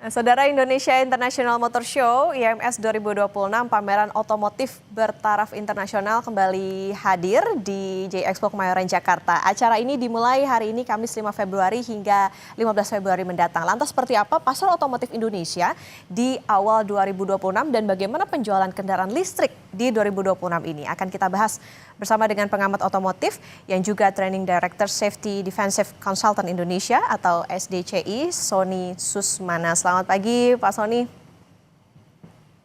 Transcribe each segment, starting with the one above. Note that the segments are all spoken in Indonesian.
Saudara, Indonesia International Motor Show IMS 2026 pameran otomotif bertaraf internasional kembali hadir di J Expo Kemayoran Jakarta. Acara ini dimulai hari ini Kamis 5 Februari hingga 15 Februari mendatang. Lantas seperti apa pasar otomotif Indonesia di awal 2026 dan bagaimana penjualan kendaraan listrik di 2026 ini? Akan kita bahas bersama dengan pengamat otomotif yang juga Training Director Safety Defensive Consultant Indonesia atau SDCI, Sony Susmana. Selamat pagi Pak Sony.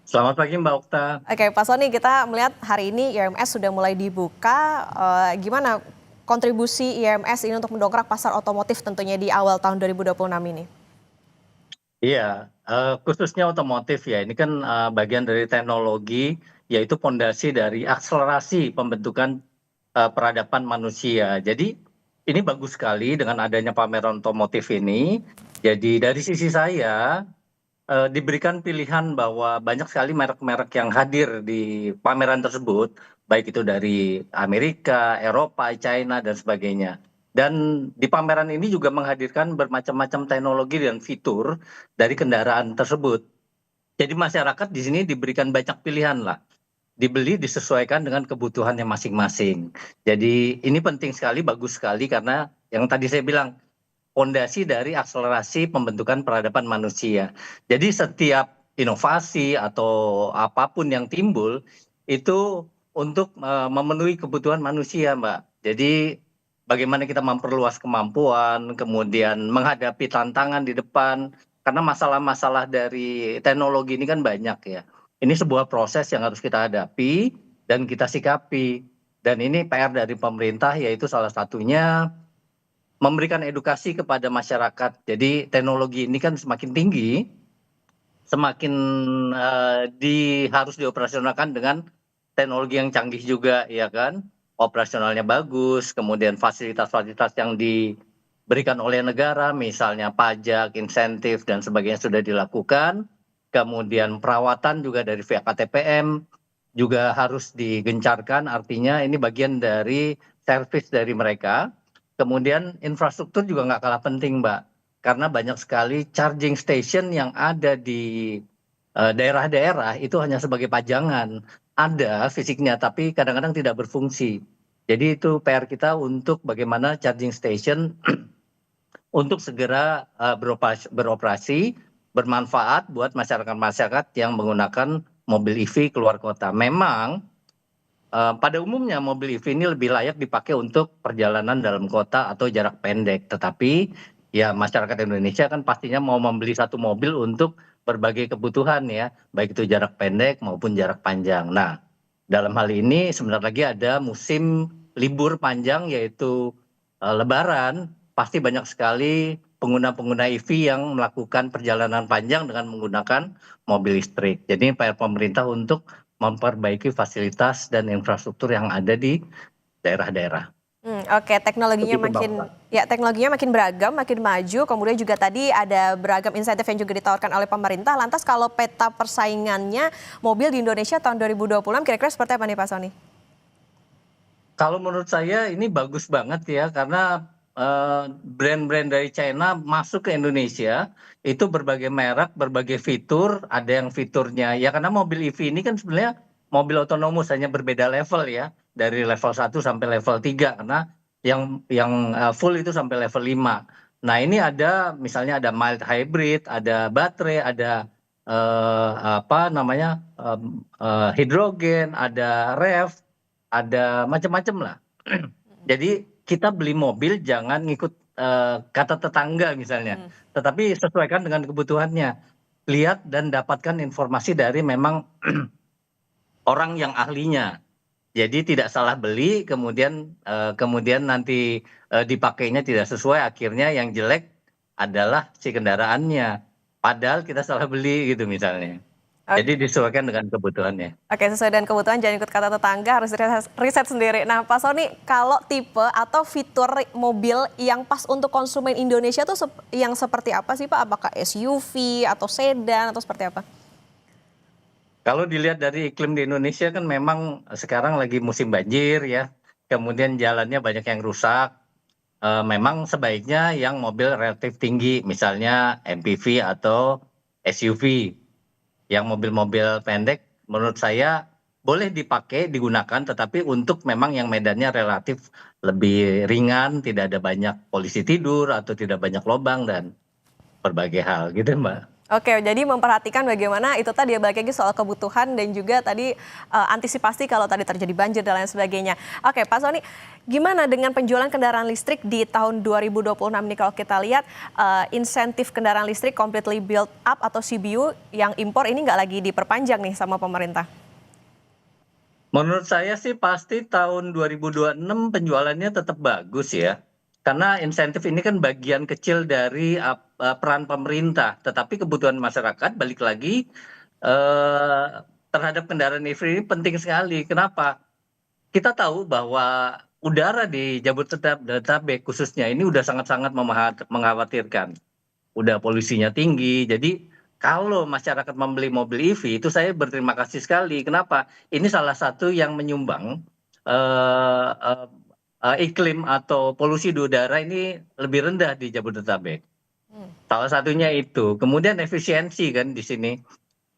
Selamat pagi Mbak Okta. Oke Pak Sony, kita melihat hari ini IMS sudah mulai dibuka. Gimana kontribusi IMS ini untuk mendongkrak pasar otomotif tentunya di awal tahun 2026 ini? Iya, khususnya otomotif ya, ini kan bagian dari teknologi, yaitu pondasi dari akselerasi pembentukan peradaban manusia. Jadi ini bagus sekali dengan adanya pameran otomotif ini. Jadi dari sisi saya diberikan pilihan bahwa banyak sekali merek-merek yang hadir di pameran tersebut, baik itu dari Amerika, Eropa, China, dan sebagainya. Dan di pameran ini juga menghadirkan bermacam-macam teknologi dan fitur dari kendaraan tersebut. Jadi masyarakat di sini diberikan banyak pilihan lah. Dibeli disesuaikan dengan kebutuhannya masing-masing. Jadi ini penting sekali, bagus sekali karena yang tadi saya bilang, pondasi dari akselerasi pembentukan peradaban manusia. Jadi setiap inovasi atau apapun yang timbul itu untuk memenuhi kebutuhan manusia, Mbak. Jadi bagaimana kita memperluas kemampuan, kemudian menghadapi tantangan di depan, karena masalah-masalah dari teknologi ini kan banyak ya. Ini sebuah proses yang harus kita hadapi dan kita sikapi. Dan ini PR dari pemerintah, yaitu salah satunya memberikan edukasi kepada masyarakat. Jadi teknologi ini kan semakin tinggi, semakin harus dioperasionalkan dengan teknologi yang canggih juga, ya kan? Operasionalnya bagus, kemudian fasilitas-fasilitas yang diberikan oleh negara, misalnya pajak, insentif, dan sebagainya sudah dilakukan. Kemudian perawatan juga dari pihak KTPM juga harus digencarkan, artinya ini bagian dari servis dari mereka. Kemudian infrastruktur juga nggak kalah penting, Mbak, karena banyak sekali charging station yang ada di daerah-daerah itu hanya sebagai pajangan. Ada fisiknya, tapi kadang-kadang tidak berfungsi. Jadi itu PR kita untuk bagaimana charging station untuk segera beroperasi, bermanfaat buat masyarakat-masyarakat yang menggunakan mobil EV keluar kota. Memang pada umumnya mobil EV ini lebih layak dipakai untuk perjalanan dalam kota atau jarak pendek. Tetapi ya masyarakat Indonesia kan pastinya mau membeli satu mobil untuk berbagai kebutuhan ya, baik itu jarak pendek maupun jarak panjang. Nah, dalam hal ini sebentar lagi ada musim libur panjang yaitu Lebaran, pasti banyak sekali pengguna-pengguna EV yang melakukan perjalanan panjang dengan menggunakan mobil listrik. Jadi PR pemerintah untuk memperbaiki fasilitas dan infrastruktur yang ada di daerah-daerah. Oke, teknologinya Begitu, Mbak Okta. teknologinya makin beragam, makin maju. Kemudian juga tadi ada beragam insentif yang juga ditawarkan oleh pemerintah. Lantas kalau peta persaingannya mobil di Indonesia tahun 2026 kira-kira seperti apa nih Pak Sony? Kalau menurut saya ini bagus banget ya, karena brand-brand dari China masuk ke Indonesia, itu berbagai merek, berbagai fitur, ada yang fiturnya ya karena mobil EV ini kan sebenarnya mobil otonomus, hanya berbeda level ya, dari level 1 sampai level 3 karena yang full itu sampai level 5. Nah, ini ada misalnya ada mild hybrid, ada baterai, ada apa namanya, hidrogen, ada rev, ada macam-macam lah. Jadi kita beli mobil jangan ngikut kata tetangga misalnya, tetapi sesuaikan dengan kebutuhannya. Lihat dan dapatkan informasi dari memang orang yang ahlinya. Jadi tidak salah beli, kemudian nanti dipakainya tidak sesuai, akhirnya yang jelek adalah si kendaraannya. Padahal kita salah beli gitu misalnya. Jadi Oke. disesuaikan dengan kebutuhannya. Oke, sesuai dengan kebutuhan, jangan ikut kata tetangga, harus riset sendiri. Nah, Pak Sony, kalau tipe atau fitur mobil yang pas untuk konsumen Indonesia tuh yang seperti apa sih Pak? Apakah SUV atau sedan atau seperti apa? Kalau dilihat dari iklim di Indonesia kan memang sekarang lagi musim banjir ya, kemudian jalannya banyak yang rusak. Memang sebaiknya yang mobil relatif tinggi, misalnya MPV atau SUV, yang mobil-mobil pendek menurut saya boleh dipakai, digunakan, tetapi untuk memang yang medannya relatif lebih ringan, tidak ada banyak polisi tidur atau tidak banyak lubang dan berbagai hal gitu, Mbak. Oke, jadi memperhatikan bagaimana itu tadi ya, balik lagi soal kebutuhan dan juga tadi antisipasi kalau tadi terjadi banjir dan lain sebagainya. Oke, Pak Sony, gimana dengan penjualan kendaraan listrik di tahun 2026 nih kalau kita lihat insentif kendaraan listrik completely built up atau CBU yang impor ini nggak lagi diperpanjang nih sama pemerintah? Menurut saya sih pasti tahun 2026 penjualannya tetap bagus ya. Karena insentif ini kan bagian kecil dari peran pemerintah, tetapi kebutuhan masyarakat balik lagi eh, terhadap kendaraan EV ini penting sekali. Kenapa? Kita tahu bahwa udara di Jabodetabek khususnya ini udah sangat-sangat mengkhawatirkan. Udah polusinya tinggi. Jadi kalau masyarakat membeli mobil EV itu saya berterima kasih sekali. Kenapa? Ini salah satu yang menyumbang eh, eh, iklim atau polusi di udara ini lebih rendah di Jabodetabek. Salah satunya itu. Kemudian efisiensi kan di sini.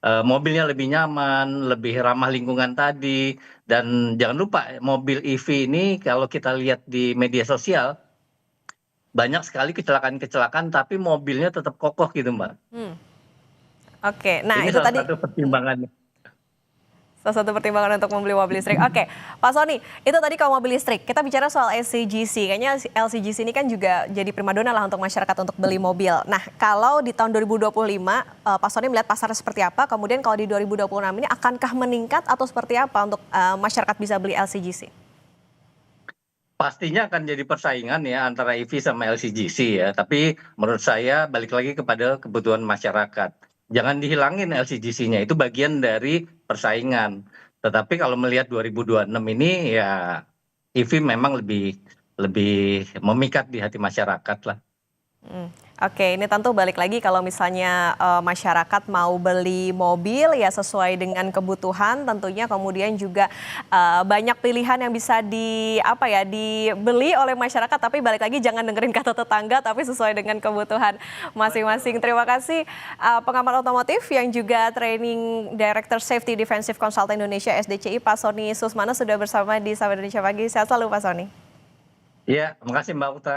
Mobilnya lebih nyaman, lebih ramah lingkungan tadi, dan jangan lupa mobil EV ini kalau kita lihat di media sosial banyak sekali kecelakaan-kecelakaan tapi mobilnya tetap kokoh gitu, Mbak. Oke, nah Ini itu salah tadi satu pertimbangannya. salah satu pertimbangan untuk membeli mobil listrik. Oke, Pak Sony, itu tadi kalau mobil listrik. Kita bicara soal LCGC. Kayaknya LCGC ini kan juga jadi primadona lah untuk masyarakat untuk beli mobil. Nah, kalau di tahun 2025, Pak Sony melihat pasarnya seperti apa? Kemudian kalau di 2026 ini akankah meningkat atau seperti apa untuk masyarakat bisa beli LCGC? Pastinya akan jadi persaingan ya antara EV sama LCGC ya. Tapi menurut saya balik lagi kepada kebutuhan masyarakat. Jangan dihilangin LCGC-nya, itu bagian dari persaingan. Tetapi kalau melihat 2026 ini ya EV memang lebih lebih memikat di hati masyarakat lah. Oke, ini tentu balik lagi kalau misalnya masyarakat mau beli mobil ya sesuai dengan kebutuhan tentunya, kemudian juga banyak pilihan yang bisa dibeli oleh masyarakat, tapi balik lagi jangan dengerin kata tetangga tapi sesuai dengan kebutuhan masing-masing. Terima kasih pengamat otomotif yang juga Training Director Safety Defensive Consultant Indonesia SDCI Pak Sony Susmana sudah bersama di Sapa Indonesia Pagi. Sehat selalu Pak Sony. Iya, terima kasih Mbak Uta.